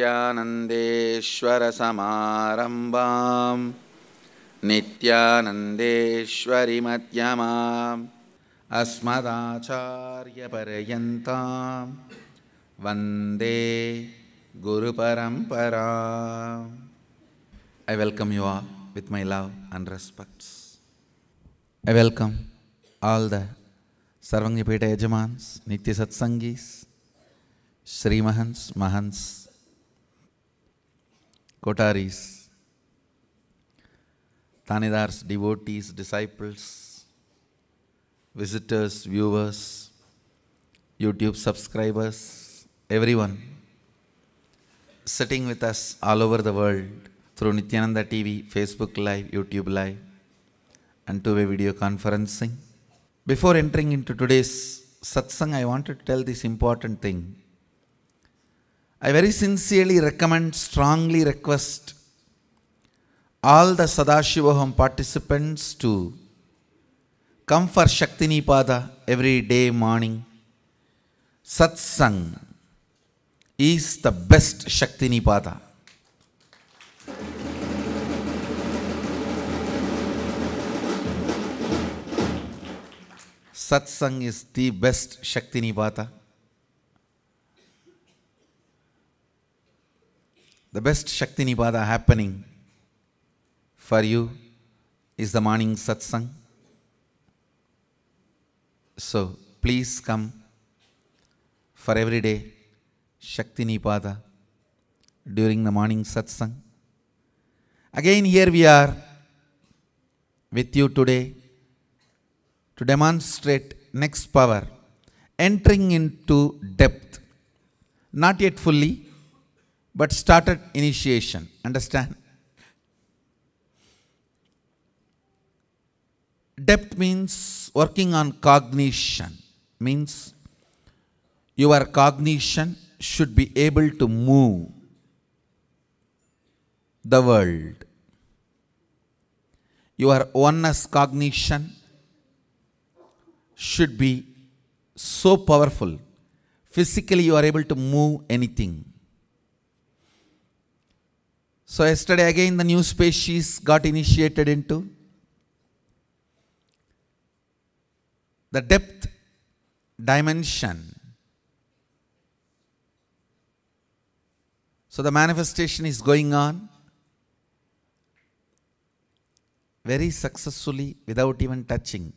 नित्यानन्देश्वरसमारम्भां नित्यानन्देश्वरिमध्यमाम् अस्मदाचार्यपर्यन्तां वन्दे गुरुपरम्पराम्. I welcome you all with my love and respects. I welcome all the Sarvangapeta Yajamans, Nitya Satsangis, Sri Mahans, Mahans, Kotaris, Tanidars, devotees, disciples, visitors, viewers, YouTube subscribers, everyone sitting with us all over the world through Nithyananda TV, Facebook Live, YouTube Live, and two-way video conferencing. Before entering into today's satsang, I wanted to tell this important thing. I very sincerely recommend, strongly request all the Sadashivoham participants to come for Shaktinipada every day morning. Satsang is the best Shaktinipada. Satsang is the best Shaktinipada. The best Shaktinipada happening for you is the morning satsang. So please come for every day Shaktinipada during the morning satsang. Again, here we are with you today to demonstrate next power, entering into depth, not yet fully, but started initiation. Understand? Depth means working on cognition, means your cognition should be able to move the world. Your oneness cognition should be so powerful. Physically you are able to move anything. So yesterday again the new species got initiated into the depth dimension. So the manifestation is going on very successfully without even touching.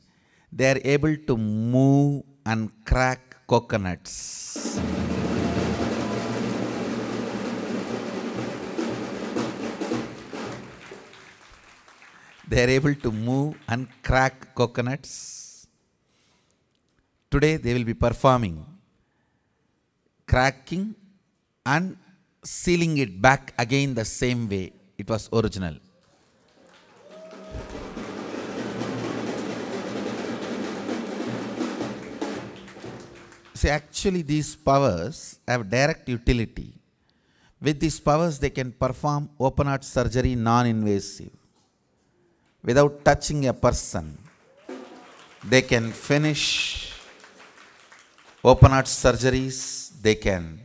They are able to move and crack coconuts. They are able to move and crack coconuts. Today they will be performing cracking and sealing it back again the same way it was original. See, actually these powers have direct utility. With these powers they can perform open heart surgery non-invasive. Without touching a person, they can finish open heart surgeries. They can,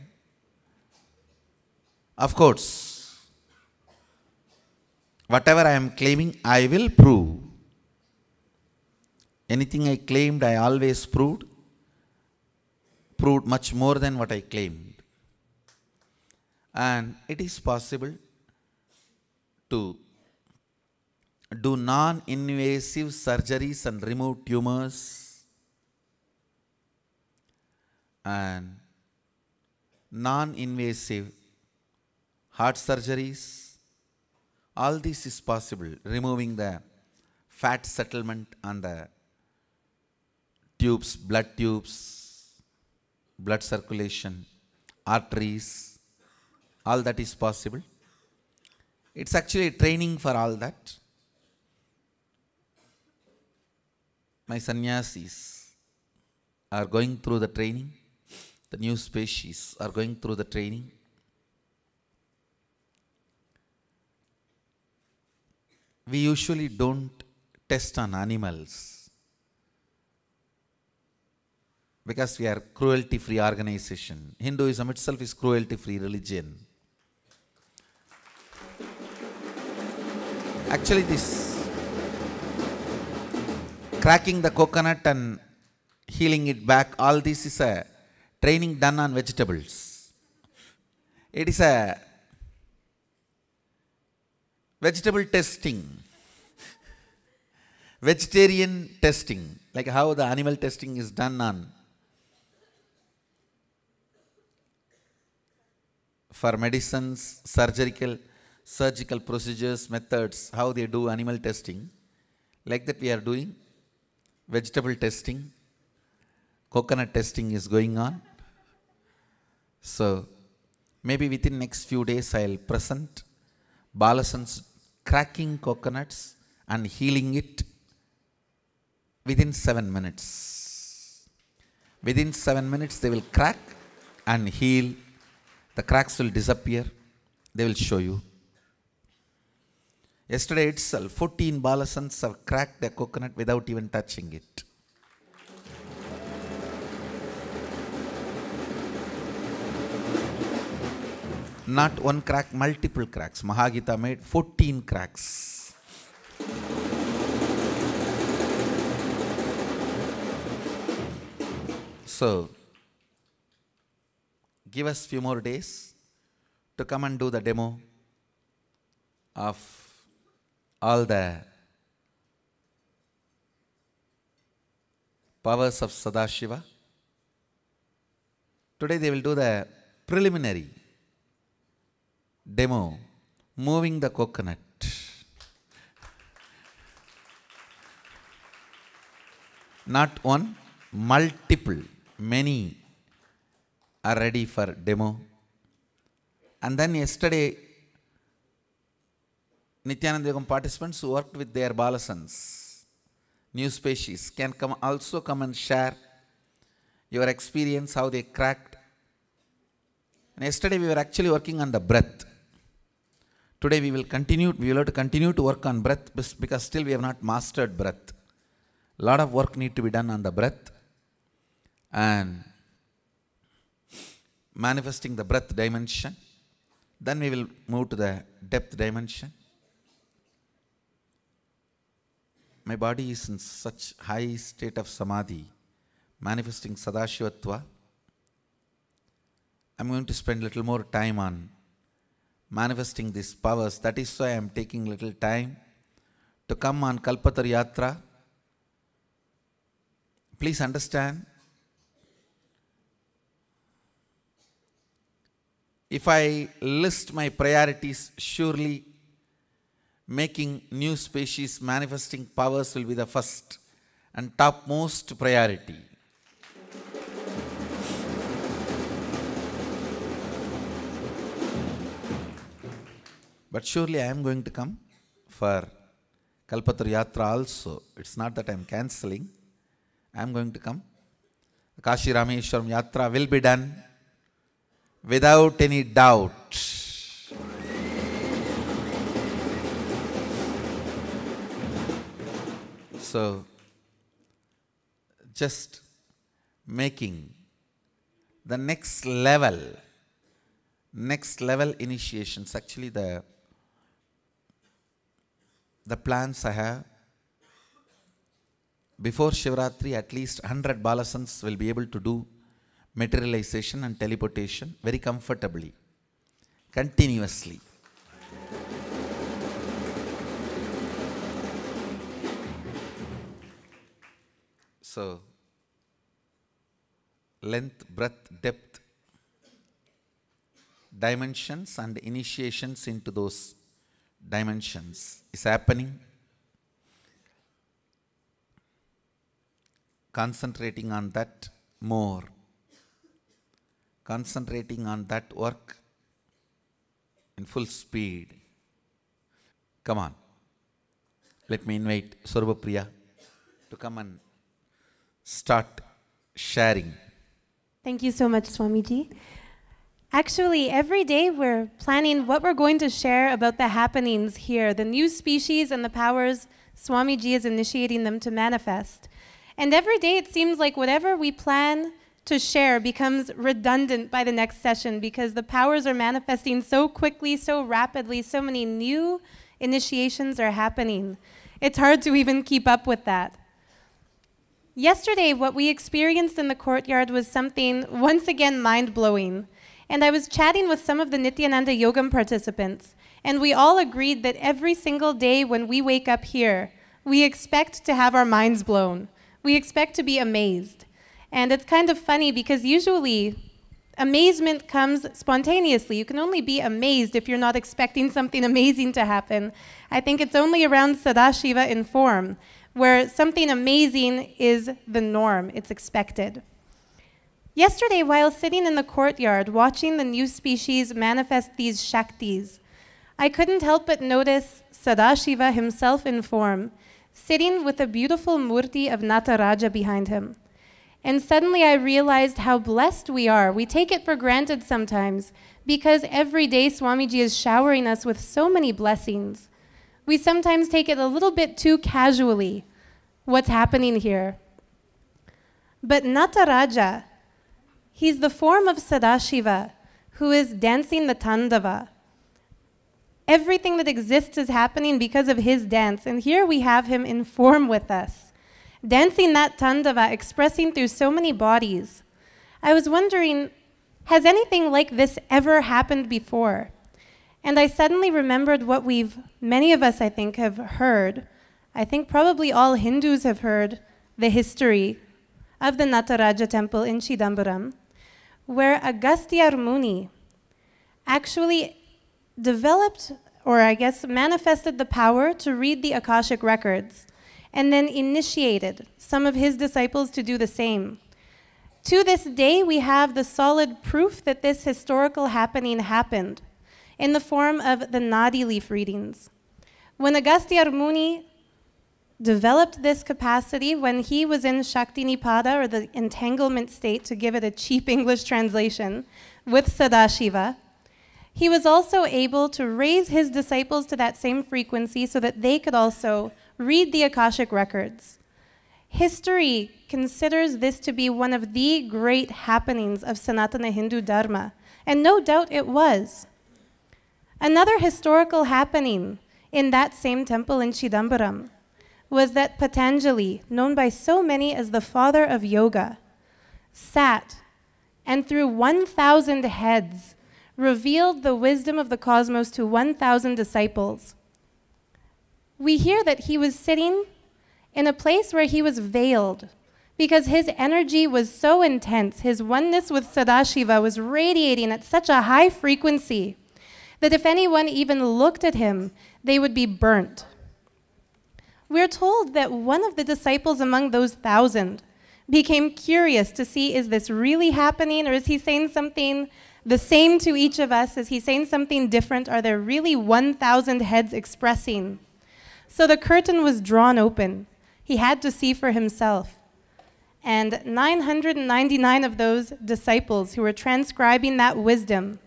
of course, whatever I am claiming, I will prove. Anything I claimed, I always proved much more than what I claimed. And it is possible to do non-invasive surgeries and remove tumors and non-invasive heart surgeries. All this is possible, removing the fat settlement on the tubes, blood circulation, arteries, all that is possible. It's actually training for all that. My sannyasis are going through the training. The new species are going through the training. We usually don't test on animals because we are cruelty-free organization. Hinduism itself is cruelty-free religion. Actually, this cracking the coconut and healing it back, all this is a training done on vegetables. It is a vegetable testing, vegetarian testing, like how the animal testing is done on for medicines, surgical procedures, methods, how they do animal testing. Like that we are doing vegetable testing, coconut testing is going on. So maybe within next few days I'll present Balasans cracking coconuts and healing it within 7 minutes. Within 7 minutes they will crack and heal. The cracks will disappear. They will show you. Yesterday itself, 14 Balasans have cracked their coconut without even touching it. Not one crack, multiple cracks. Mahagita made 14 cracks. So, give us few more days to come and do the demo of all the powers of Sadashiva. Today they will do the preliminary demo, moving the coconut. Not one, multiple, many are ready for demo. And then yesterday, Nithyananda participants who worked with their Balasans, new species, can also come and share your experience, how they cracked. And yesterday we were actually working on the breath. Today we will have to continue to work on breath because still we have not mastered breath. A lot of work need to be done on the breath and manifesting the breath dimension. Then we will move to the depth dimension. My body is in such high state of samadhi, manifesting Sadashivatva. I'm going to spend a little more time on manifesting these powers. That is why I am taking little time to come on Kalpatar Yatra. Please understand, if I list my priorities, surely making new species, manifesting powers will be the first and topmost priority. But surely I am going to come for Kalpatar Yatra also. It's not that I am cancelling. I am going to come. Kashi Rameshwaram Yatra will be done without any doubt. So, just making the next level initiations. Actually, the plans I have, before Shivratri, at least 100 Balasans will be able to do materialization and teleportation very comfortably, continuously. So, length, breadth, depth, dimensions and initiations into those dimensions is happening. Concentrating on that more. Concentrating on that work in full speed. Come on. Let me invite Surabhapriya to come and start sharing. Thank you so much, Swamiji. Actually, every day we're planning what we're going to share about the happenings here, the new species and the powers Swamiji is initiating them to manifest. And every day it seems like whatever we plan to share becomes redundant by the next session because the powers are manifesting so quickly, so rapidly, so many new Initiations are happening. It's hard to even keep up with that. Yesterday, what we experienced in the courtyard was something once again mind-blowing. And I was chatting with some of the Nithyananda Yogam participants, and we all agreed that every single day when we wake up here, we expect to have our minds blown. We expect to be amazed. And it's kind of funny because usually amazement comes spontaneously. You can only be amazed if you're not expecting something amazing to happen. I think it's only around Sadashiva in form, where something amazing is the norm, it's expected. Yesterday, while sitting in the courtyard watching the new species manifest these Shaktis, I couldn't help but notice Sadashiva himself in form, sitting with a beautiful murti of Nataraja behind him. And suddenly I realized how blessed we are. We take it for granted sometimes, because every day Swamiji is showering us with so many blessings. We sometimes take it a little bit too casually, what's happening here. But Nataraja, he's the form of Sadashiva, who is dancing the Tandava. Everything that exists is happening because of his dance, and here we have him in form with us, dancing that Tandava, expressing through so many bodies. I was wondering, has anything like this ever happened before? And I suddenly remembered what many of us I think have heard. I think probably all Hindus have heard the history of the Nataraja temple in Chidambaram, where Agastya Muni actually developed, or I guess manifested the power to read the Akashic records, and then initiated some of his disciples to do the same. To this day, we have the solid proof that this historical happening happened in the form of the Nadi leaf readings. When Agastya Muni developed this capacity, when he was in Shakti Nipada, or the entanglement state, to give it a cheap English translation, with Sadashiva, he was also able to raise his disciples to that same frequency so that they could also read the Akashic records. History considers this to be one of the great happenings of Sanatana Hindu Dharma, and no doubt it was. Another historical happening in that same temple in Chidambaram was that Patanjali, known by so many as the father of yoga, sat and through 1,000 heads revealed the wisdom of the cosmos to 1,000 disciples. We hear that he was sitting in a place where he was veiled because his energy was so intense, his oneness with Sadashiva was radiating at such a high frequency that if anyone even looked at him, they would be burnt. We're told that one of the disciples among those 1,000 became curious to see, is this really happening, or is he saying something the same to each of us? Is he saying something different? Are there really 1,000 heads expressing? So the curtain was drawn open. He had to see for himself. And 999 of those disciples who were transcribing that wisdom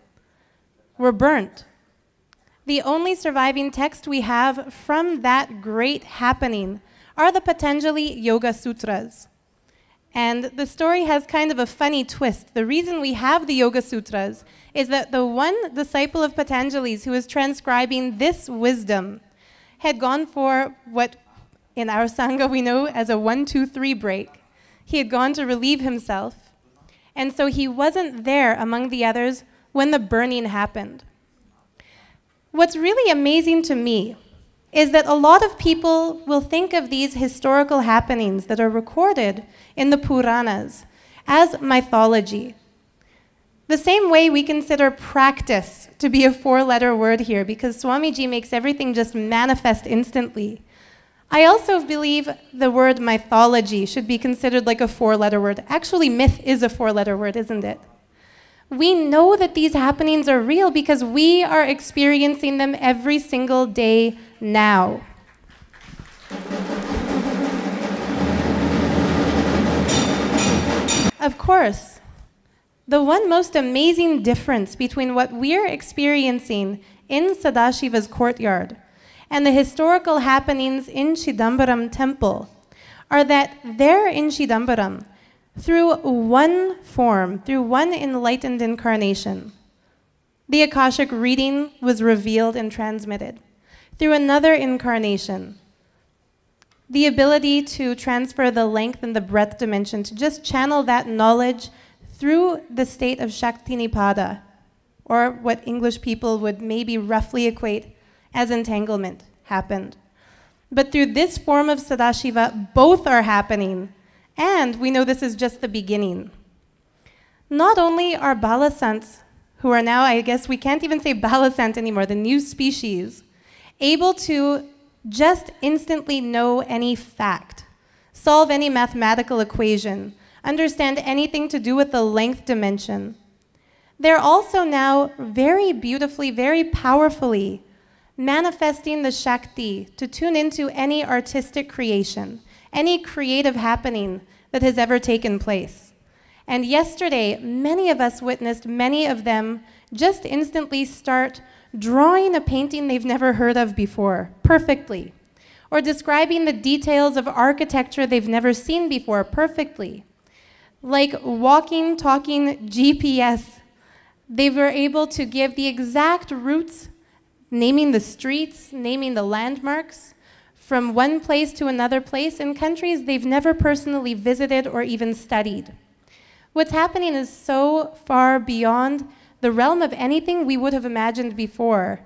were burnt. The only surviving text we have from that great happening are the Patanjali Yoga Sutras. And the story has kind of a funny twist. The reason we have the Yoga Sutras is that the one disciple of Patanjali's who was transcribing this wisdom had gone for what in our Sangha we know as a 1-2-3 break. He had gone to relieve himself. And so he wasn't there among the others when the burning happened. What's really amazing to me is that a lot of people will think of these historical happenings that are recorded in the Puranas as mythology. The same way we consider practice to be a 4-letter word here, because Swamiji makes everything just manifest instantly. I also believe the word mythology should be considered like a 4-letter word. Actually, myth is a 4-letter word, isn't it? We know that these happenings are real because we are experiencing them every single day now. Of course, the one most amazing difference between what we're experiencing in Sadashiva's courtyard and the historical happenings in Chidambaram temple are that there in Chidambaram, through one form, through one enlightened incarnation, the Akashic reading was revealed and transmitted. through another incarnation. The ability to transfer the length and the breadth dimension, to just channel that knowledge through the state of Shaktinipada, or what English people would maybe roughly equate as entanglement, happened. But through this form of Sadashiva, both are happening, and we know this is just the beginning. Not only are Balasants, who are now, I guess we can't even say Balasant anymore, the new species, able to just instantly know any fact, solve any mathematical equation, understand anything to do with the length dimension. They're also now very beautifully, very powerfully manifesting the Shakti to tune into any artistic creation, any creative happening that has ever taken place. And yesterday, many of us witnessed many of them just instantly start drawing a painting they've never heard of before, perfectly, or describing the details of architecture they've never seen before, perfectly. Like walking, talking GPS, they were able to give the exact routes, naming the streets, naming the landmarks, from one place to another place in countries they've never personally visited or even studied. What's happening is so far beyond the realm of anything we would have imagined before.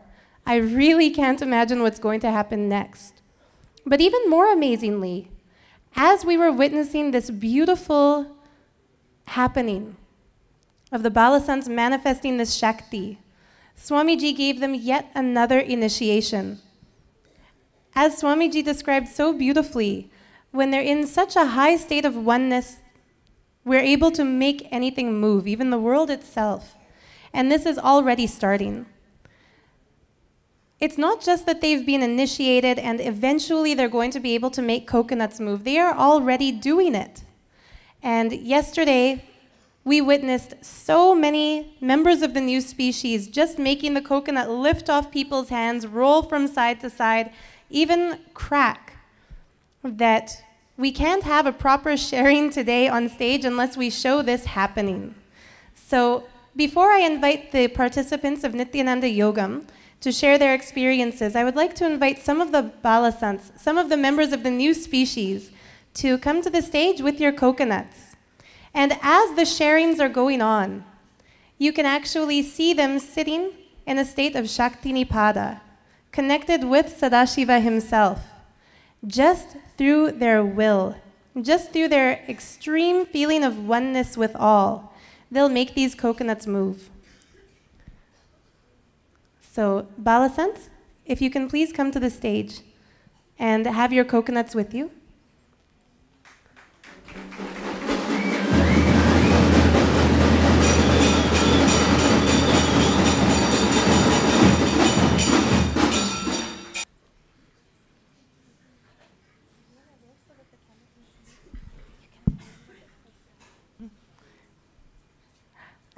I really can't imagine what's going to happen next. But even more amazingly, as we were witnessing this beautiful happening of the Balasants manifesting this Shakti, Swamiji gave them yet another initiation. As Swamiji described so beautifully, when they're in such a high state of oneness, we're able to make anything move, even the world itself. And this is already starting. It's not just that they've been initiated and eventually they're going to be able to make coconuts move. They are already doing it. And yesterday, we witnessed so many members of the new species just making the coconut lift off people's hands, roll from side to side, even crack, that we can't have a proper sharing today on stage unless we show this happening. So before I invite the participants of Nithyananda Yogam to share their experiences, I would like to invite some of the Balasants, some of the members of the new species, to come to the stage with your coconuts. And as the sharings are going on, you can actually see them sitting in a state of Shaktinipada, connected with Sadashiva himself, just through their will, just through their extreme feeling of oneness with all. They'll make these coconuts move. So, Balasants, if you can please come to the stage and have your coconuts with you.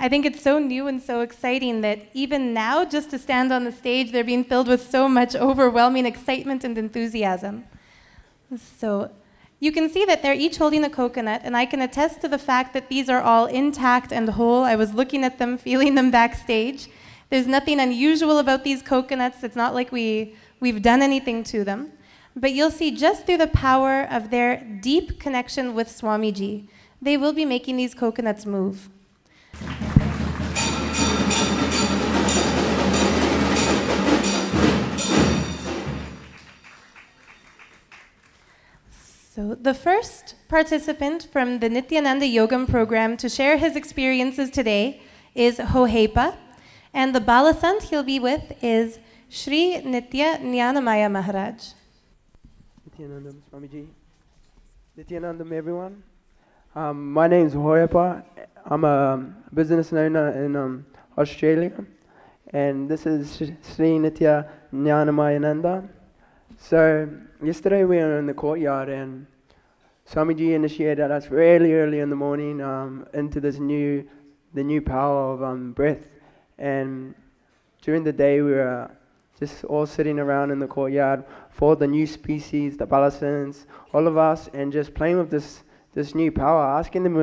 I think it's so new and so exciting that even now, just to stand on the stage, they're being filled with so much overwhelming excitement and enthusiasm. So you can see that they're each holding a coconut, and I can attest to the fact that these are all intact and whole. I was looking at them, feeling them backstage. There's nothing unusual about these coconuts. It's not like we've done anything to them. But you'll see just through the power of their deep connection with Swamiji, they will be making these coconuts move. So the first participant from the Nithyananda Yogam program to share his experiences today is Hohepa, and the Balasant he'll be with is Shri Nithyananda Maharaj. Nithyanandam Swamiji. Nithyanandam everyone. My name is Hohepa. I'm a business owner in Australia, and this is Sri Nithyananda. So yesterday we were in the courtyard, and Swamiji initiated us really early in the morning into the new power of breath. And during the day we were just all sitting around in the courtyard for the new species, the Balasants, all of us, and just playing with this new power, asking them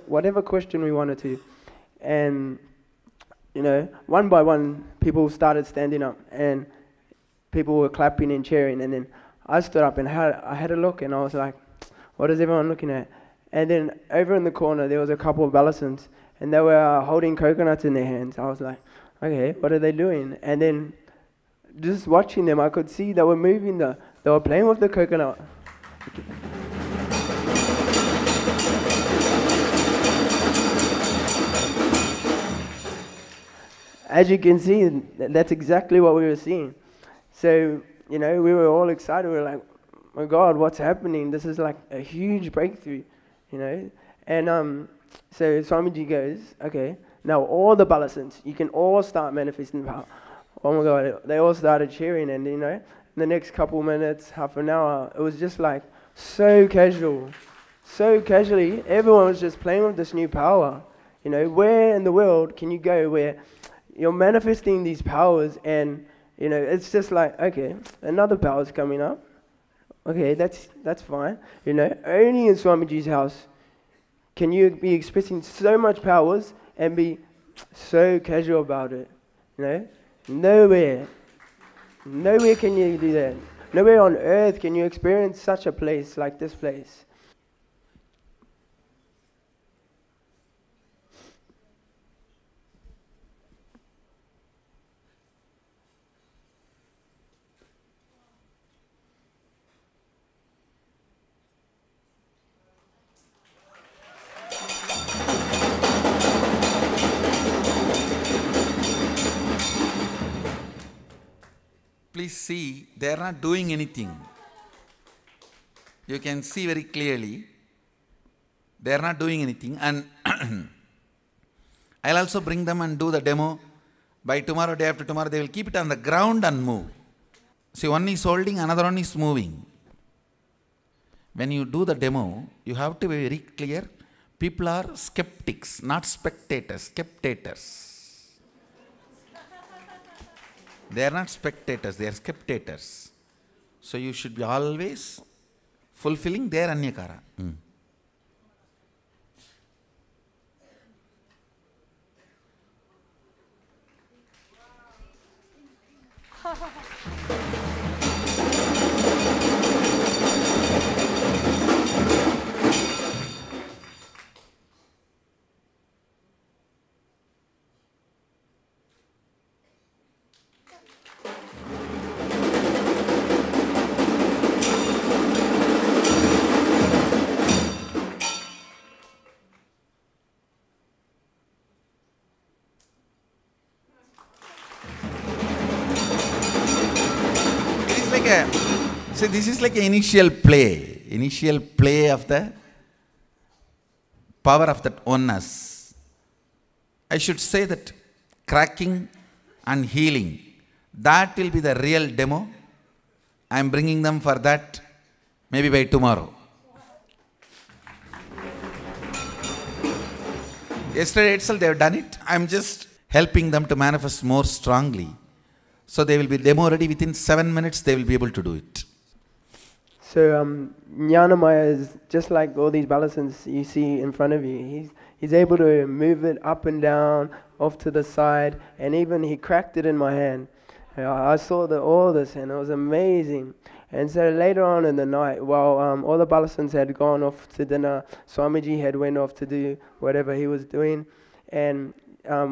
whatever question we wanted to. And, you know, one by one, people started standing up, and people were clapping and cheering, and then I stood up and I had a look, and I was like, what is everyone looking at? And then over in the corner, there was a couple of adolescents, and they were holding coconuts in their hands. I was like, okay, what are they doing? And then just watching them, I could see they were moving they were playing with the coconut. As you can see, that's exactly what we were seeing. So, you know, we were all excited. We were like, oh my God, what's happening? This is like a huge breakthrough, you know. And so Swamiji goes, okay, now all the adolescents, you can all start manifesting power. Oh my God, they all started cheering, and you know, in the next couple minutes, half an hour, it was just like so casual. So casually, everyone was just playing with this new power. You know, where in the world can you go where you're manifesting these powers and, you know, it's just like, okay, another power's coming up. Okay, that's fine. You know, only in Swamiji's house can you be expressing so much powers and be so casual about it. You know, nowhere can you do that. Nowhere on earth can you experience such a place like this place. Please see, they are not doing anything. You can see very clearly, they are not doing anything. And I'll also bring them and do the demo. By tomorrow, day after tomorrow, they will keep it on the ground and move. See, one is holding, another one is moving. When you do the demo, you have to be very clear. People are skeptics, not spectators, spectators. They are not spectators, they are spectators. So you should be always fulfilling their anyakara. See, this is like an initial play of the power of that oneness. I should say that cracking and healing, that will be the real demo. I am bringing them for that maybe by tomorrow. Yesterday itself they have done it. I am just helping them to manifest more strongly. So they will be demo ready within 7 minutes, they will be able to do it. So Jnanamaya is just like all these balancers you see in front of you. He's able to move it up and down, off to the side, and even he cracked it in my hand. I saw all this and it was amazing. And so later on in the night, while all the balancers had gone off to dinner, Swamiji had went off to do whatever he was doing, and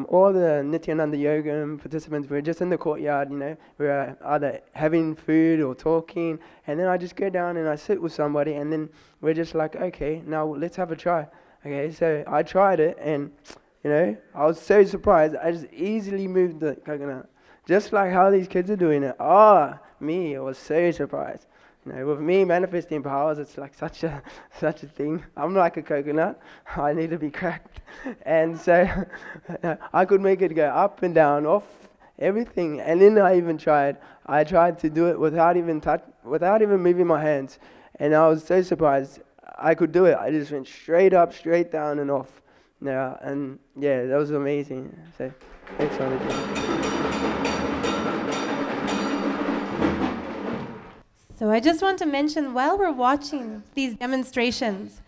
all the Nithyananda yoga participants were just in the courtyard, you know, we were either having food or talking, and then I just go down and I sit with somebody, and then we're just like, okay, now let's have a try. Okay, so I tried it, and, you know, I was so surprised, I just easily moved the coconut, just like how these kids are doing it. Me, I was so surprised. You know, with me manifesting powers, it's like such a thing. I'm like a coconut. I need to be cracked, and so I could make it go up and down, off everything. And then I tried to do it without even moving my hands, and I was so surprised I could do it. I just went straight up, straight down, and off. Yeah, and yeah, that was amazing. So thanks, Swamiji. So I just want to mention, while we're watching these demonstrations,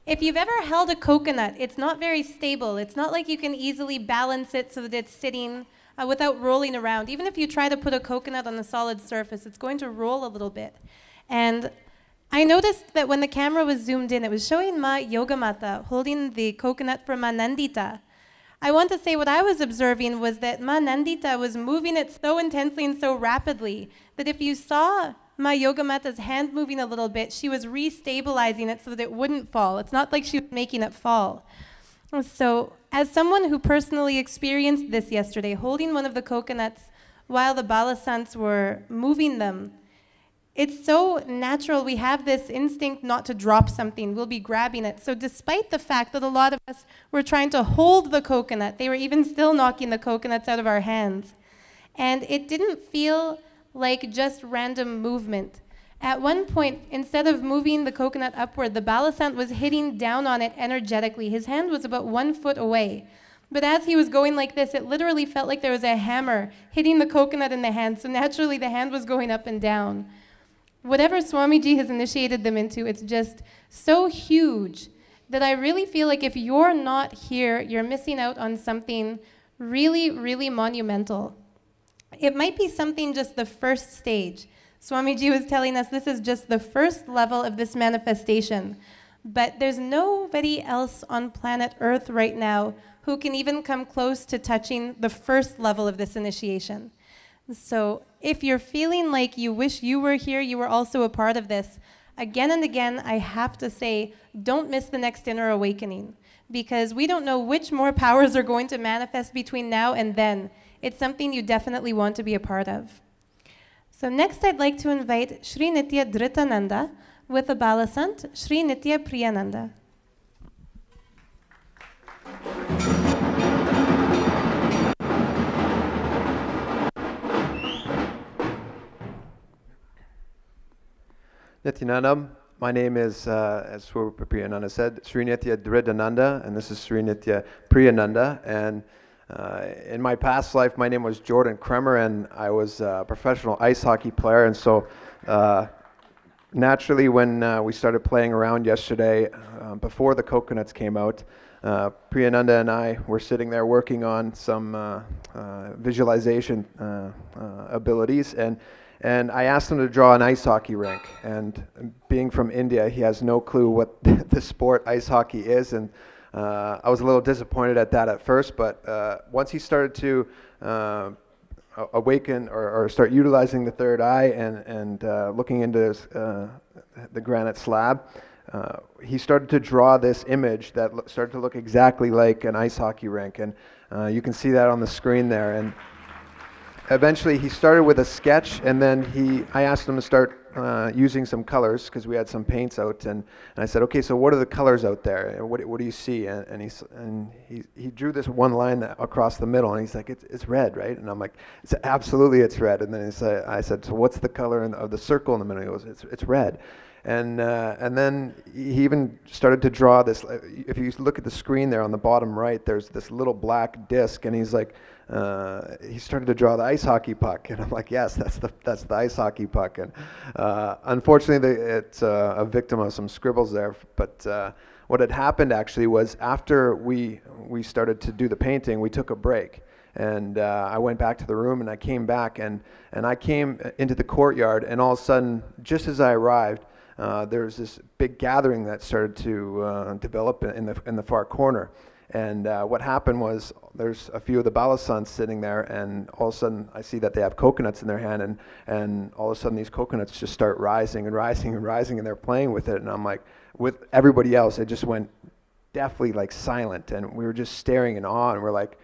if you've ever held a coconut, it's not very stable. It's not like you can easily balance it so that it's sitting without rolling around. Even if you try to put a coconut on a solid surface, it's going to roll a little bit. And I noticed that when the camera was zoomed in, it was showing Ma Yogamata holding the coconut for Ma Nandita. I want to say what I was observing was that Ma Nandita was moving it so intensely and so rapidly that if you saw Ma Yogamata's hand moving a little bit, she was restabilizing it so that it wouldn't fall. It's not like she was making it fall. So as someone who personally experienced this yesterday, holding one of the coconuts while the balasants were moving them, it's so natural. We have this instinct not to drop something. We'll be grabbing it. So despite the fact that a lot of us were trying to hold the coconut, they were even still knocking the coconuts out of our hands. And it didn't feel like just random movement. At one point, instead of moving the coconut upward, the balasant was hitting down on it energetically. His hand was about 1 foot away. But as he was going like this, it literally felt like there was a hammer hitting the coconut in the hand. So naturally, the hand was going up and down. Whatever Swamiji has initiated them into, it's just so huge that I really feel like if you're not here, you're missing out on something really, really monumental. It might be something just the first stage. Swamiji was telling us this is just the first level of this manifestation. But there's nobody else on planet Earth right now who can even come close to touching the first level of this initiation. So if you're feeling like you wish you were here, you were also a part of this, again and again, I have to say, don't miss the next inner awakening, because we don't know which more powers are going to manifest between now and then. It's something you definitely want to be a part of. So next, I'd like to invite Sri Nitya Dhritananda with a balasant, Sri Nitya Priyananda. Nithyananda, my name is, as Swami Priyananda said, Sri Nitya Dhritananda, and this is Sri Nitya Priyananda. And in my past life, my name was Jordan Kremer, and I was a professional ice hockey player. And so naturally, when we started playing around yesterday, before the coconuts came out, Priyananda and I were sitting there working on some visualization abilities, and I asked him to draw an ice hockey rink. And being from India, he has no clue what the sport ice hockey is. And I was a little disappointed at that at first, but once he started to awaken or start utilizing the third eye and looking into his, the granite slab, he started to draw this image that started to look exactly like an ice hockey rink. And you can see that on the screen there. And eventually he started with a sketch, and then I asked him to start using some colors because we had some paints out, and I said, okay, so what are the colors out there, and what do you see? And he drew this one line across the middle, and he's like, it's red, right? And I'm like, absolutely, it's red. And then I said, so what's the color of the circle in the middle? He goes, it's red. And then he even started to draw this. If you look at the screen there on the bottom right, there's this little black disc, and he's like, he started to draw the ice hockey puck, and I'm like, yes, that's the ice hockey puck. And unfortunately, it's a victim of some scribbles there. But what had happened actually was after we started to do the painting, we took a break. And I went back to the room, and I came back, and I came into the courtyard, and all of a sudden, just as I arrived, there was this big gathering that started to develop in the far corner. And what happened was there's a few of the balasants sitting there, and all of a sudden I see that they have coconuts in their hand, and all of a sudden these coconuts just start rising and rising and rising, and they're playing with it. And I'm like, with everybody else, it just went deathly like silent, and we were just staring in awe, and we're like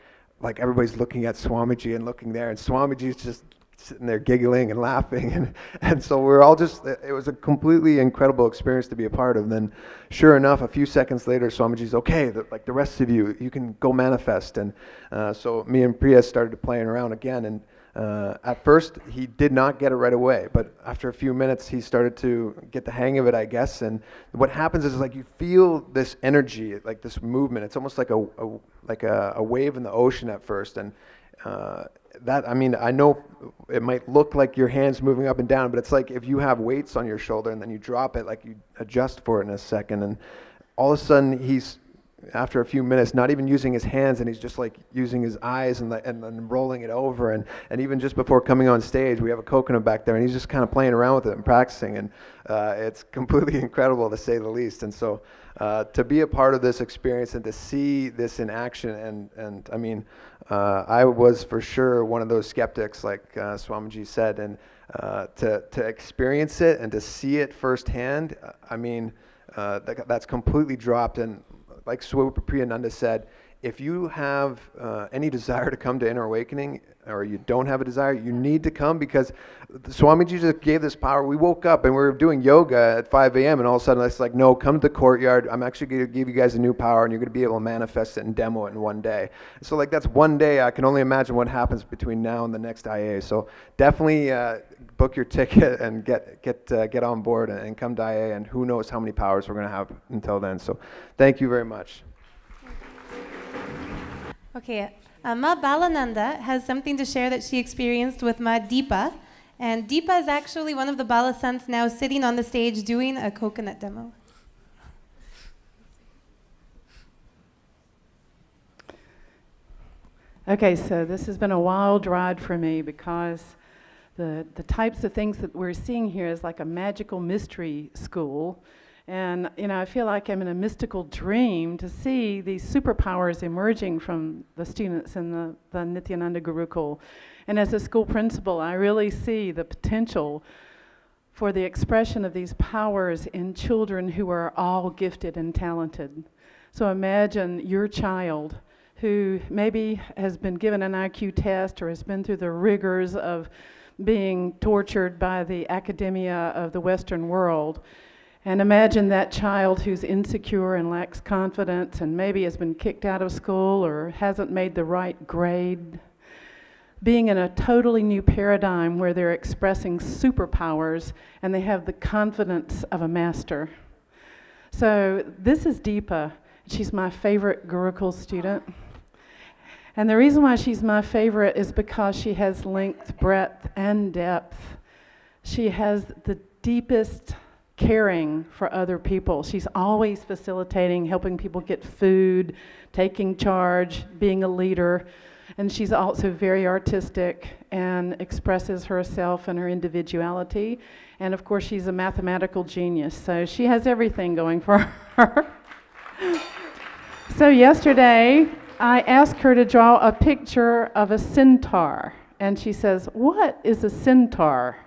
everybody's looking at Swamiji and looking there, and Swamiji's just sitting there giggling and laughing, and so we're all just, it was a completely incredible experience to be a part of. And then sure enough, a few seconds later, Swamiji's, okay, like the rest of you can go manifest. And so me and Priya started playing around again, and at first he did not get it right away, but after a few minutes he started to get the hang of it, I guess. And what happens is like you feel this energy, like this movement. It's almost like a wave in the ocean at first, and that, I mean, I know it might look like your hand's moving up and down, but it's like if you have weights on your shoulder and then you drop it, like you adjust for it in a second, and all of a sudden he's after a few minutes, not even using his hands, and he's just like using his eyes and then rolling it over. And even just before coming on stage, we have a coconut back there, and he's just kind of playing around with it and practicing. And it's completely incredible, to say the least. And so to be a part of this experience and to see this in action, and I mean, I was for sure one of those skeptics, like Swamiji said, and to experience it and to see it firsthand, I mean, that's completely dropped. And like Priyananda said, if you have any desire to come to Inner Awakening, or you don't have a desire, you need to come, because Swamiji just gave this power. We woke up and we were doing yoga at 5 a.m. and all of a sudden it's like, no, come to the courtyard. I'm actually going to give you guys a new power, and you're going to be able to manifest it and demo it in one day. So like, that's one day. I can only imagine what happens between now and the next IA. So definitely book your ticket and get on board and come to IA, and who knows how many powers we're going to have until then. So thank you very much. Okay, Ma Balananda has something to share that she experienced with Ma Deepa. And Deepa is actually one of the Balasants now sitting on the stage doing a coconut demo. Okay, so this has been a wild ride for me, because the types of things that we're seeing here is like a magical mystery school. And, you know, I feel like I'm in a mystical dream to see these superpowers emerging from the students in the Nithyananda Gurukul. And as a school principal, I really see the potential for the expression of these powers in children who are all gifted and talented. So imagine your child who maybe has been given an IQ test or has been through the rigors of being tortured by the academia of the Western world. And imagine that child who's insecure and lacks confidence and maybe has been kicked out of school or hasn't made the right grade, being in a totally new paradigm where they're expressing superpowers and they have the confidence of a master. So this is Deepa. She's my favorite Gurukul student. And the reason why she's my favorite is because she has length, breadth, and depth. She has the deepest caring for other people. She's always facilitating, helping people get food, taking charge, being a leader. And she's also very artistic and expresses herself and her individuality. And of course, she's a mathematical genius. So she has everything going for her. So yesterday, I asked her to draw a picture of a centaur. And she says, "What is a centaur?"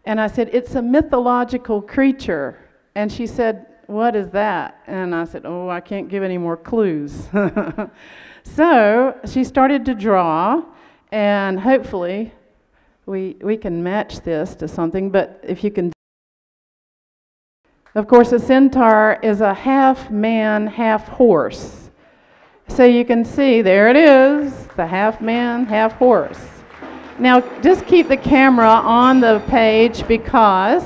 And I said, "It's a mythological creature." And she said, "What is that?" And I said, "Oh, I can't give any more clues." So she started to draw, and hopefully we can match this to something. But if you can, of course, a centaur is a half man, half horse. So you can see, there it is, the half man, half horse. Now, just keep the camera on the page, because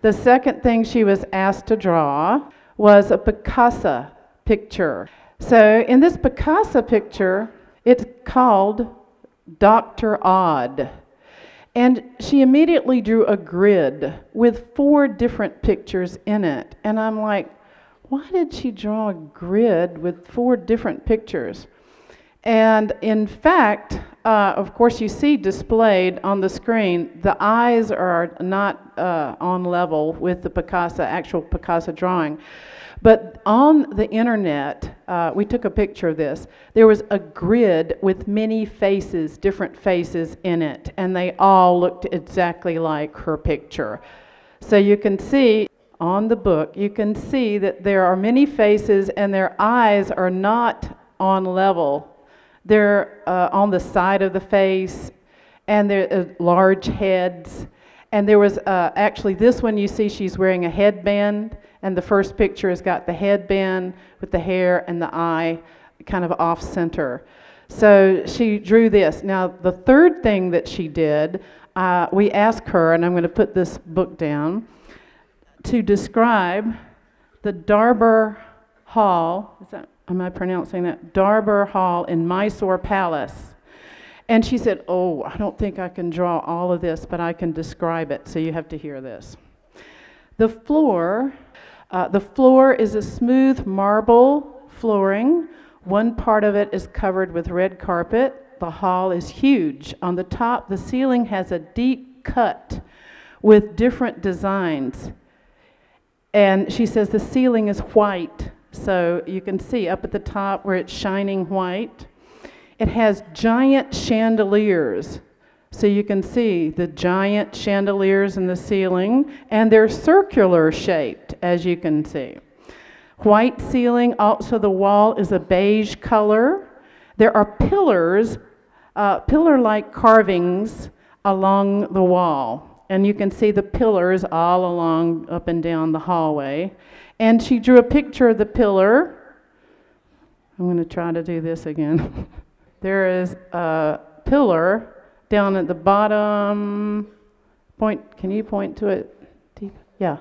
the second thing she was asked to draw was a Picasso picture. So in this Picasso picture, it's called Dr. Odd. And she immediately drew a grid with 4 different pictures in it. And I'm like, why did she draw a grid with 4 different pictures? And in fact, of course, you see displayed on the screen, the eyes are not on level with the actual Picasso drawing. But on the internet, we took a picture of this. There was a grid with many faces, different faces in it, and they all looked exactly like her picture. So you can see on the book, you can see that there are many faces and their eyes are not on level. They're on the side of the face, and they're large heads. And there was actually this one, you see she's wearing a headband, and the first picture has got the headband with the hair and the eye kind of off center. So she drew this. Now the third thing that she did, we asked her, and I'm going to put this book down, to describe the Darbar Hall. Am I pronouncing that? Darbar Hall in Mysore Palace. And she said, "Oh, I don't think I can draw all of this, but I can describe it, so you have to hear this." The floor is a smooth marble flooring. One part of it is covered with red carpet. The hall is huge. On the top, the ceiling has a deep cut with different designs. And she says the ceiling is white, so you can see up at the top where it's shining white. It has giant chandeliers, so you can see the giant chandeliers in the ceiling, and they're circular shaped, as you can see. White ceiling, also the wall is a beige color. There are pillars, pillar-like carvings along the wall, and you can see the pillars all along up and down the hallway. And she drew a picture of the pillar. I'm going to try to do this again. There is a pillar down at the bottom. Can you point to it? Deep? Yeah,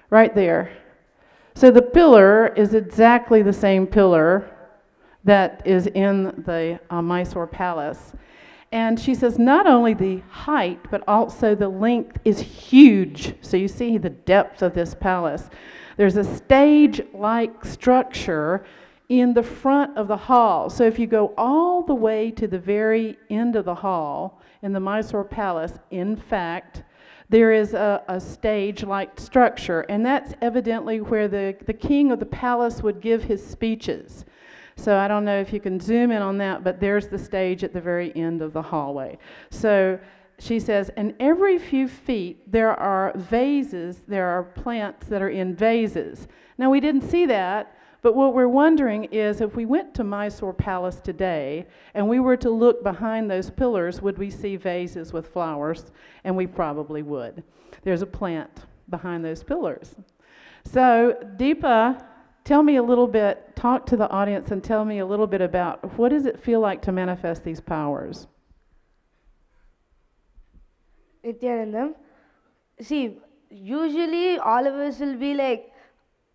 right there. So the pillar is exactly the same pillar that is in the Mysore Palace. And she says not only the height, but also the length is huge. So you see the depth of this palace. There's a stage-like structure in the front of the hall. So if you go all the way to the very end of the hall in the Mysore Palace, in fact, there is a stage-like structure, and that's evidently where the king of the palace would give his speeches. So I don't know if you can zoom in on that, but there's the stage at the very end of the hallway. So she says, and every few feet there are vases, there are plants that are in vases. Now we didn't see that, but what we're wondering is if we went to Mysore Palace today and we were to look behind those pillars, would we see vases with flowers? And we probably would. There's a plant behind those pillars. So Deepa, tell me a little bit, talk to the audience and tell me a little bit about what does it feel like to manifest these powers? Nithyananda, see, usually all of us will be like,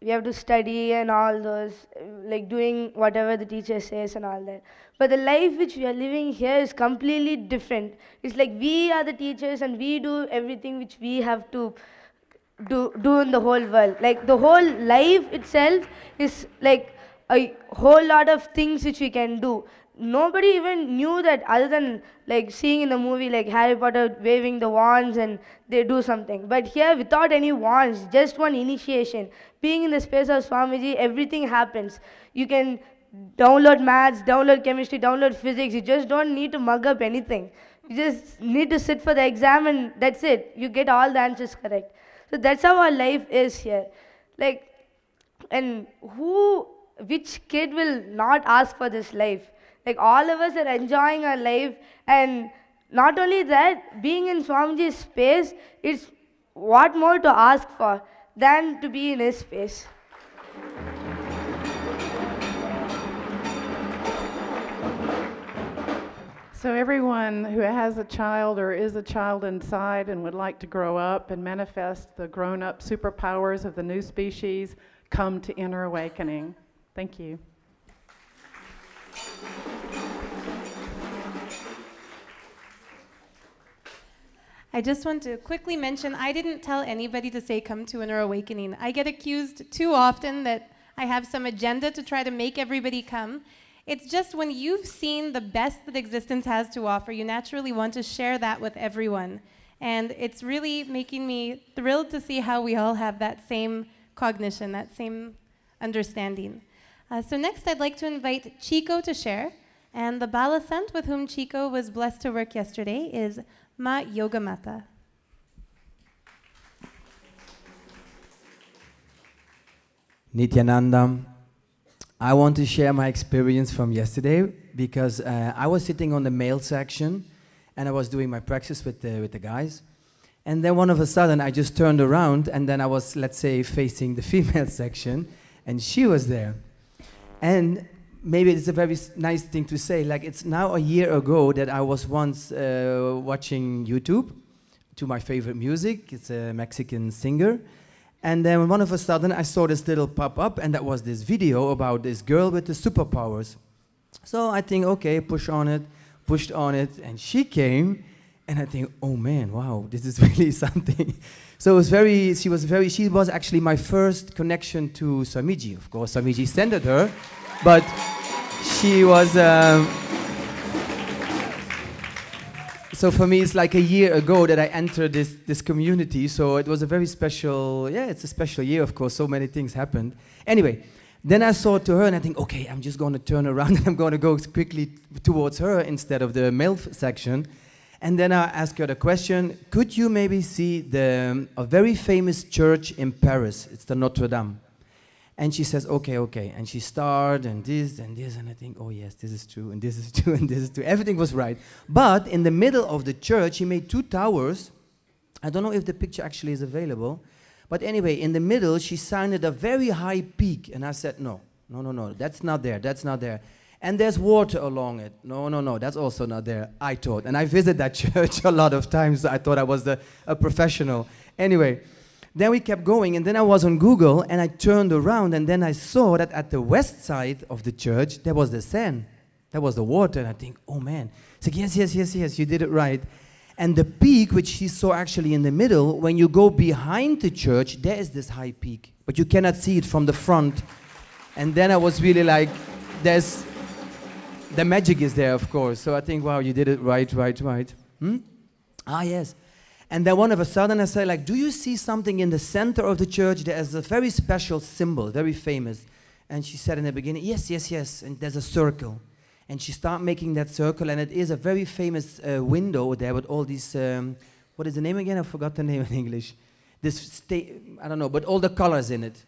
we have to study and all those, like doing whatever the teacher says and all that. But the life which we are living here is completely different. It's like we are the teachers and we do everything which we have to do in the whole world. Like the whole life itself is like a whole lot of things which we can do. Nobody even knew that other than like seeing in the movie like Harry Potter waving the wands and they do something. But here without any wands, just one initiation. Being in the space of Swamiji, everything happens. You can download maths, download chemistry, download physics. You just don't need to mug up anything. You just need to sit for the exam and that's it. You get all the answers correct. So that's how our life is here. Like, and which kid will not ask for this life? Like all of us are enjoying our life, and not only that, being in Swamiji's space, it's what more to ask for than to be in his space. So everyone who has a child or is a child inside and would like to grow up and manifest the grown-up superpowers of the new species, come to Inner Awakening. Thank you. I just want to quickly mention, I didn't tell anybody to say come to Inner Awakening. I get accused too often that I have some agenda to try to make everybody come. It's just when you've seen the best that existence has to offer, you naturally want to share that with everyone. And it's really making me thrilled to see how we all have that same cognition, that same understanding. So next I'd like to invite Chico to share. And the Bala Sant with whom Chico was blessed to work yesterday is Ma Yogamata. Nithyananda, I want to share my experience from yesterday because I was sitting on the male section and I was doing my practice with the guys. And then all of a sudden I just turned around and then I was, let's say, facing the female section and she was there. And maybe it's a very nice thing to say, like it's now a year ago that I was once watching YouTube to my favorite music. It's a Mexican singer. And then all of a sudden I saw this little pop-up and that was this video about this girl with the superpowers. So I think, okay, pushed on it, and she came and I think, oh man, wow, this is really something. So it was she was actually my first connection to Swamiji. Of course, Swamiji sent her. But she was. So for me, it's like a year ago that I entered this community. So it was a very special. Yeah, it's a special year, of course. So many things happened. Anyway, then I saw to her and I think, okay, I'm just going to turn around and I'm going to go quickly towards her instead of the male section. And then I asked her the question, could you maybe see a very famous church in Paris? It's the Notre Dame. And she says, okay, okay. And she started and this, and I think, oh yes, this is true, and this is true, and this is true. Everything was right. But in the middle of the church, she made two towers. I don't know if the picture actually is available. But anyway, in the middle, she sounded a very high peak. And I said, no, that's not there, that's not there. And there's water along it. No, that's also not there, I thought. And I visited that church a lot of times. So I thought I was a professional. Anyway, then we kept going. And then I was on Google, and I turned around. And then I saw that at the west side of the church, there was the sand. There was the water. And I think, oh, man. It's like, yes, you did it right. And the peak, which she saw actually in the middle, when you go behind the church, there is this high peak. But you cannot see it from the front. And then I was really like, the magic is there, of course. So I think, wow, you did it right. Ah, yes. And then one of a sudden I said, like, do you see something in the center of the church? There's a very special symbol, very famous. And she said in the beginning, yes. And there's a circle. And she started making that circle, and it is a very famous window there with all these, what is the name again? I forgot the name in English. I don't know, but all the colors in it.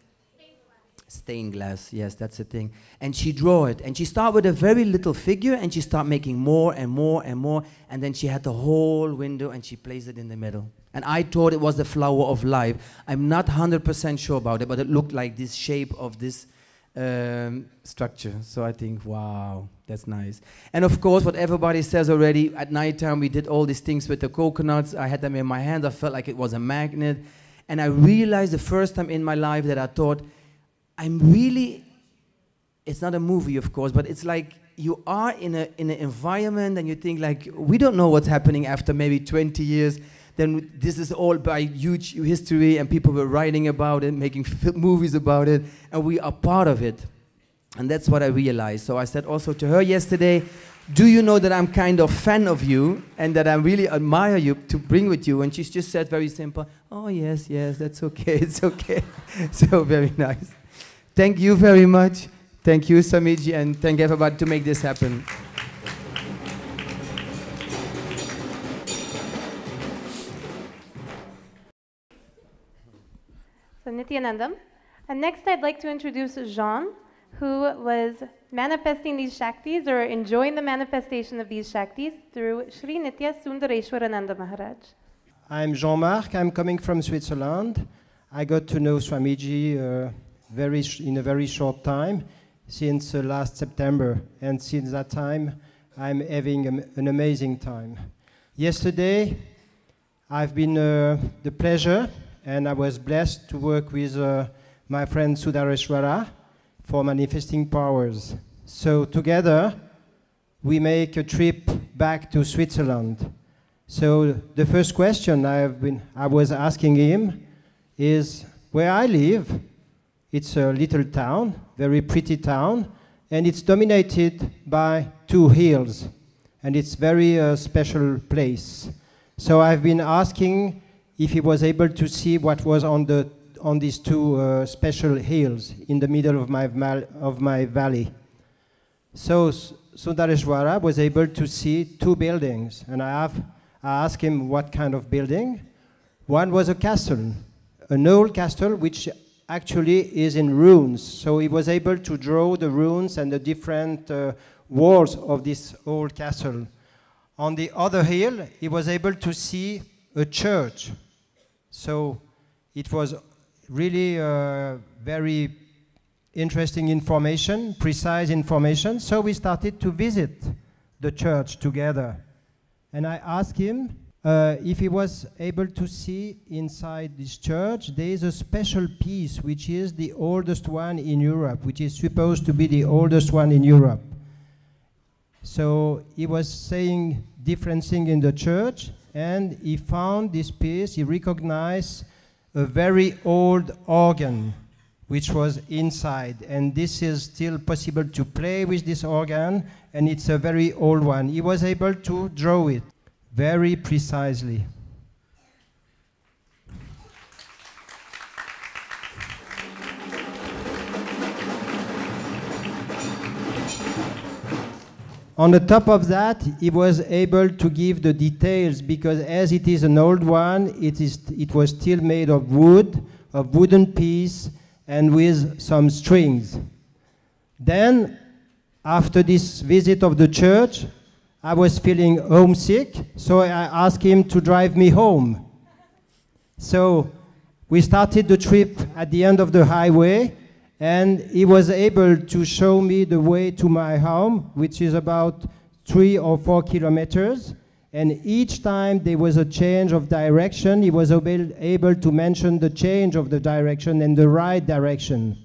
Stained glass, yes, that's the thing. And she drew it, and she started with a very little figure, and she started making more and more and more, and then she had the whole window, and she placed it in the middle. And I thought it was the flower of life. I'm not 100% sure about it, but it looked like this shape of this structure. So I think, wow, that's nice. And of course, what everybody says already, at nighttime we did all these things with the coconuts. I had them in my hand. I felt like it was a magnet. And I realized the first time in my life that I thought, it's not a movie, of course, but it's like you are in an environment and you think like, we don't know what's happening after maybe 20 years. Then this is all by huge history and people were writing about it, making movies about it, and we are part of it. And that's what I realized. So I said also to her yesterday, do you know that I'm kind of fan of you and that I really admire you to bring with you? And she just said very simple, oh yes, that's okay, it's okay. So very nice. Thank you very much. Thank you, Swamiji, and thank everybody to make this happen. So Nithyananda. And next I'd like to introduce Jean, who was manifesting these Shaktis or enjoying the manifestation of these Shaktis through Sri Nitya Sundareswarananda Maharaj. I'm Jean-Marc. I'm coming from Switzerland. I got to know Swamiji in a very short time, since last September. And since that time, I'm having an amazing time. Yesterday, I've been the pleasure, and I was blessed to work with my friend Sudareshwara for manifesting powers. So together, we make a trip back to Switzerland. So the first question I was asking him is, where I live, it's a little town, very pretty town, and it's dominated by two hills, and it's very special place. So I've been asking if he was able to see what was on these two special hills in the middle of my valley. So Sundareshwara was able to see two buildings, and I asked him what kind of building. One was a castle, an old castle which actually is in ruins. So he was able to draw the ruins and the different walls of this old castle. On the other hill, he was able to see a church. So it was really very interesting information, precise information. So we started to visit the church together. And I asked him if he was able to see inside this church, there is a special piece which is the oldest one in Europe, which is supposed to be the oldest one in Europe. So he was saying different things in the church, and he found this piece, he recognized a very old organ, which was inside. And this is still possible to play with this organ, and it's a very old one. He was able to draw it very precisely. On the top of that, he was able to give the details, because as it is an old one, it was still made of wood, of wooden piece, and with some strings. Then, after this visit of the church, I was feeling homesick, so I asked him to drive me home. So we started the trip at the end of the highway, and he was able to show me the way to my home, which is about 3 or 4 kilometers. And each time there was a change of direction, he was able to mention the change of the direction and the right direction.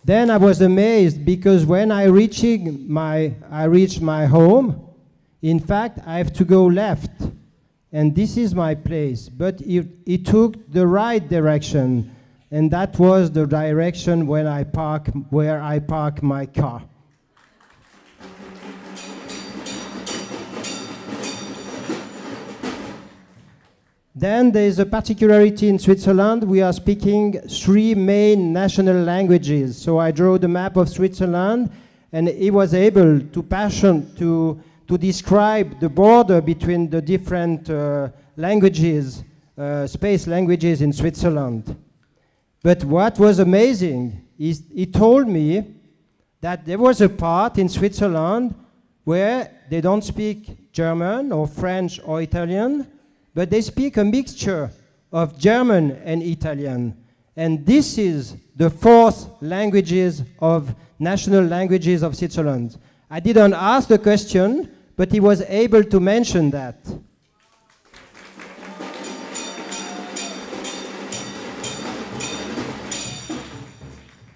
Then I was amazed, because when I reached my home, in fact, I have to go left, and this is my place. But he took the right direction, and that was the direction where I park my car. Then there is a particularity in Switzerland. We are speaking 3 main national languages. So I drew the map of Switzerland, and he was able to describe the border between the different languages, space languages in Switzerland. But what was amazing is he told me that there was a part in Switzerland where they don't speak German or French or Italian, but they speak a mixture of German and Italian. And this is the 4th national languages of Switzerland. I didn't ask the question, but he was able to mention that.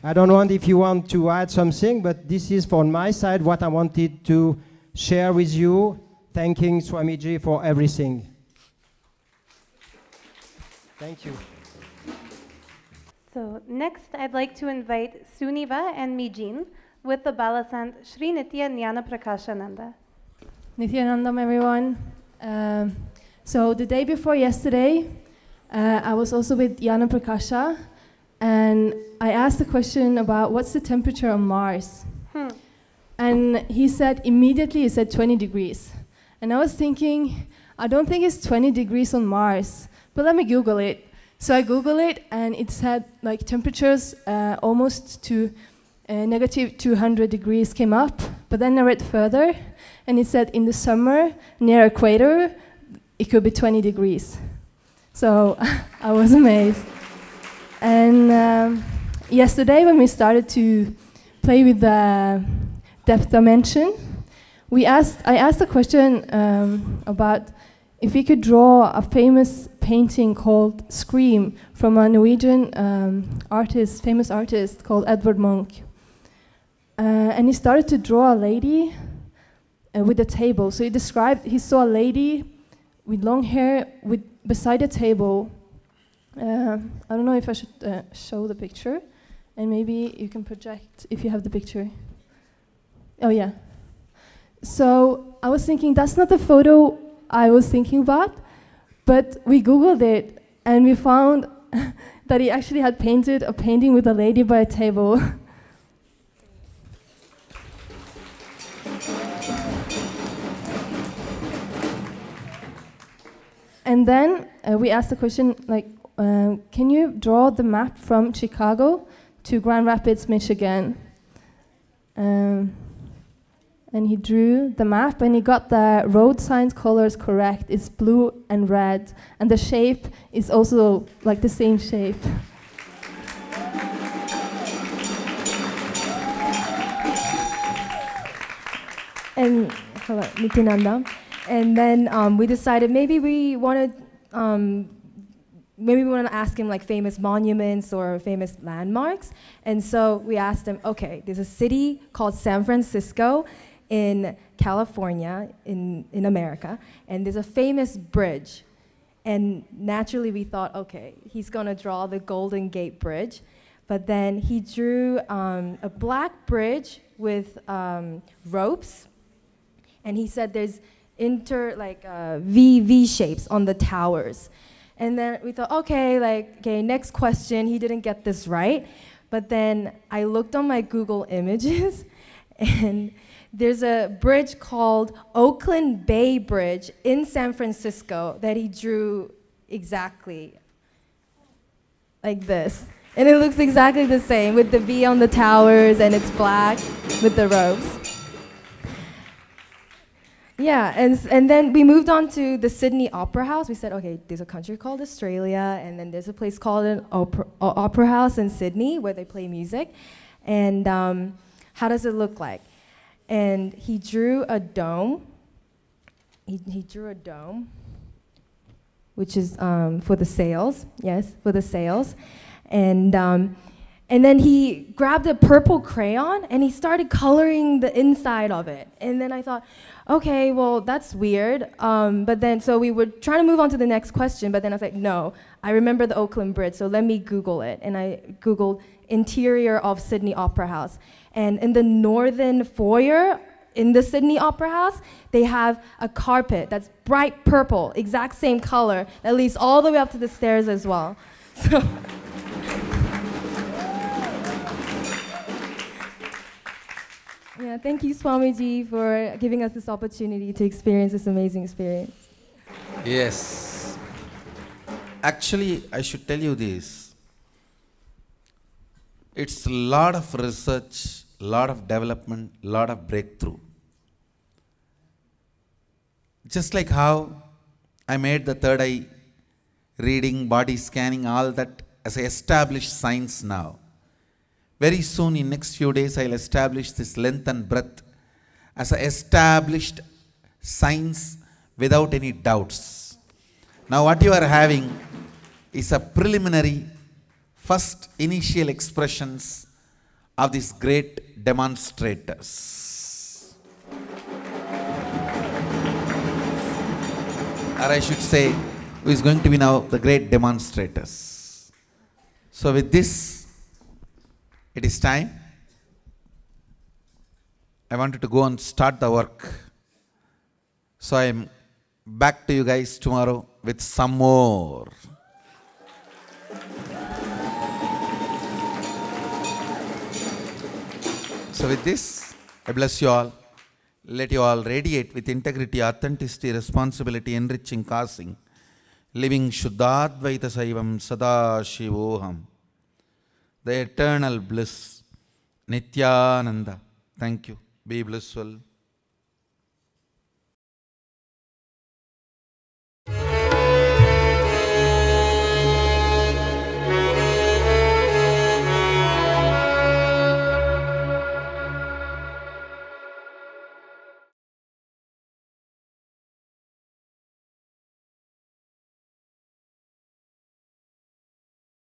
I don't know if you want to add something, but this is from my side what I wanted to share with you, thanking Swamiji for everything. Thank you. So next, I'd like to invite Suniva and Mijin with the Balasant Shri Nithyananda Prakashananda. Nithyanandam, everyone. So the day before yesterday, I was also with Yana Prakasha, and I asked a question about what's the temperature on Mars. And he said, immediately he said 20 degrees. And I was thinking, I don't think it's 20 degrees on Mars, but let me Google it. So I Googled it, and it said like temperatures almost to negative 200 degrees came up, but then I read further, and it said in the summer near equator, it could be 20 degrees. So I was amazed. And yesterday when we started to play with the depth dimension, I asked a question about if we could draw a famous painting called Scream from a Norwegian famous artist called Edvard Munch. And he started to draw a lady with a table. So he saw a lady with long hair beside a table. I don't know if I should show the picture, and maybe you can project if you have the picture. Oh yeah. So I was thinking that's not the photo I was thinking about, but we Googled it and we found that he actually had painted a painting with a lady by a table. And then we asked the question, like, can you draw the map from Chicago to Grand Rapids, Michigan? And he drew the map, and he got the road signs colors correct. It's blue and red, and the shape is also like the same shape. And hello, Nithyananda. And then we decided maybe we want to ask him like famous monuments or famous landmarks. And so we asked him, okay, there's a city called San Francisco in California in America, and there's a famous bridge. And naturally we thought, okay, he's gonna draw the Golden Gate Bridge. But then he drew a black bridge with ropes, and he said there's V shapes on the towers. And then we thought, okay, next question. He didn't get this right. But then I looked on my Google Images, and there's a bridge called Oakland Bay Bridge in San Francisco that he drew exactly like this. And it looks exactly the same with the V on the towers, and it's black with the ropes. Yeah, and then we moved on to the Sydney Opera House. We said, okay, there's a country called Australia, and then there's a place called an opera house in Sydney where they play music. And how does it look like? And he drew a dome. He drew a dome, which is for the sails. Yes, for the sails. And then he grabbed a purple crayon and he started coloring the inside of it. And then I thought, okay, well, that's weird. But then, so we were trying to move on to the next question, but then I was like, no, I remember the Oakland Bridge, so let me Google it. And I Googled interior of Sydney Opera House. And in the northern foyer in the Sydney Opera House, they have a carpet that's bright purple, exact same color, that leads all the way up to the stairs as well. So yeah, thank you, Swamiji, for giving us this opportunity to experience this amazing experience. Yes. Actually, I should tell you this. It's a lot of research, lot of development, lot of breakthrough. Just like how I made the third eye, reading, body scanning, all that as an established science now. Very soon, in next few days, I'll establish this length and breadth as an established science without any doubts. Now what you are having is a preliminary, first initial expressions of these great demonstrators. Or I should say, who is going to be now the great demonstrators. So with this, it is time. I wanted to go and start the work. So I am back to you guys tomorrow with some more. So with this, I bless you all. Let you all radiate with integrity, authenticity, responsibility, enriching, causing, living Shuddhadvaita Saivam Sadashivoham. The eternal bliss, Nithyananda. Thank you. Be blissful.